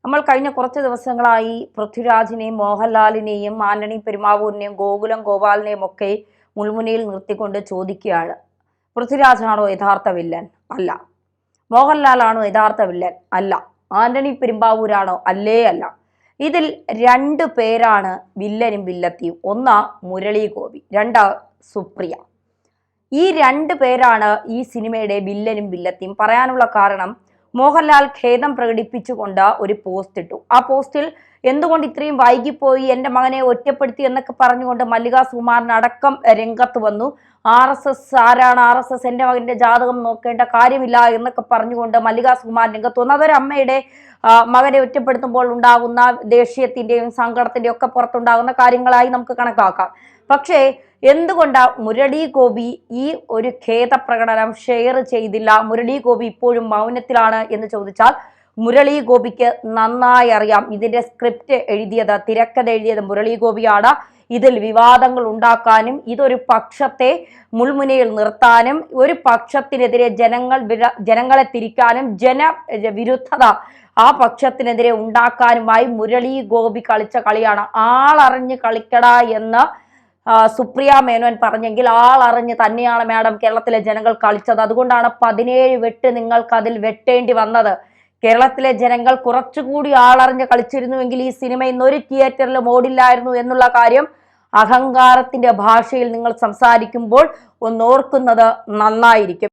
നമ്മൾ കഴിഞ്ഞ കുറച്ച് ദിവസങ്ങളായി പൃഥ്വിരാജിനെയും മോഹൻലാലിനെയും ആന്റണി പെരുമാവൂരിനെയും ഗോകുലം ഗോപാലിനെയും ഒക്കെ മുൾമുനയിൽ നിർത്തിക്കൊണ്ട് ചോദിക്കുകയാണ്. പൃഥ്വിരാജാണോ യഥാർത്ഥ വില്ലൻ? അല്ല. മോഹൻലാലാണോ യഥാർത്ഥ വില്ലൻ? അല്ല. ആന്റണി പെരുമ്പാവൂരാണോ? അല്ലേ അല്ല. ഇതിൽ രണ്ടു പേരാണ് വില്ലനും വില്ലത്തിയും. ഒന്ന് മുരളി ഗോപി, രണ്ട് സുപ്രിയ. ഈ രണ്ടു പേരാണ് ഈ സിനിമയുടെ വില്ലനും വില്ലത്തിയും. പറയാനുള്ള കാരണം, മോഹൻലാൽ ഖേദം പ്രകടിപ്പിച്ചുകൊണ്ട് ഒരു പോസ്റ്റ് ഇട്ടു. ആ പോസ്റ്റിൽ എന്തുകൊണ്ട് ഇത്രയും വൈകിപ്പോയി, എൻ്റെ മകനെ ഒറ്റപ്പെടുത്തി എന്നൊക്കെ പറഞ്ഞുകൊണ്ട് മല്ലിക സുകുമാരനടക്കം രംഗത്ത് വന്നു. RSS ആരാണ്? RSS എൻ്റെ മകൻ്റെ ജാതകം നോക്കേണ്ട കാര്യമില്ല എന്നൊക്കെ പറഞ്ഞുകൊണ്ട് മല്ലിക സുകുമാരൻ രംഗത്ത് വന്നു. അതൊരു അമ്മയുടെ മകനെ ഒറ്റപ്പെടുത്തുമ്പോൾ ഉണ്ടാകുന്ന ദേഷ്യത്തിൻ്റെയും സങ്കടത്തിൻ്റെയും ഒക്കെ പുറത്തുണ്ടാകുന്ന കാര്യങ്ങളായി നമുക്ക് കണക്കാക്കാം. പക്ഷേ എന്തുകൊണ്ട് മുരളി ഗോപി ഈ ഒരു ഖേദപ്രകടനം ഷെയർ ചെയ്തില്ല? മുരളി ഗോപി ഇപ്പോഴും മൗനത്തിലാണ് എന്ന് ചോദിച്ചാൽ, മുരളി ഗോപിക്ക് നന്നായി അറിയാം. ഇതിന്റെ സ്ക്രിപ്റ്റ് എഴുതിയത്, തിരക്കഥ എഴുതിയത് മുരളി ഗോപിയാണ്. ഇതിൽ വിവാദങ്ങൾ ഉണ്ടാക്കാനും ഇതൊരു പക്ഷത്തെ മുൾമുനയിൽ നിർത്താനും ഒരു പക്ഷത്തിനെതിരെ ജനങ്ങളെ തിരിക്കാനും ജനവിരുദ്ധത ആ പക്ഷത്തിനെതിരെ ഉണ്ടാക്കാനുമായി മുരളി ഗോപി കളിച്ച കളിയാണ്. ആളറിഞ്ഞ് കളിക്കട എന്ന് സുപ്രിയ മേനോൻ പറഞ്ഞെങ്കിൽ ആളറിഞ്ഞ് തന്നെയാണ് മാഡം കേരളത്തിലെ ജനങ്ങൾ കളിച്ചത്. അതുകൊണ്ടാണ് 17 വെട്ട് നിങ്ങൾക്ക് അതിൽ വെട്ടേണ്ടി വന്നത്. കേരളത്തിലെ ജനങ്ങൾ കുറച്ചുകൂടി ആളറിഞ്ഞ് കളിച്ചിരുന്നുവെങ്കിൽ ഈ സിനിമ ഇന്നൊരു തിയേറ്ററിലും ഓടില്ലായിരുന്നു എന്നുള്ള കാര്യം അഹങ്കാരത്തിന്റെ ഭാഷയിൽ നിങ്ങൾ സംസാരിക്കുമ്പോൾ ഒന്നോർക്കുന്നത് നന്നായിരിക്കും.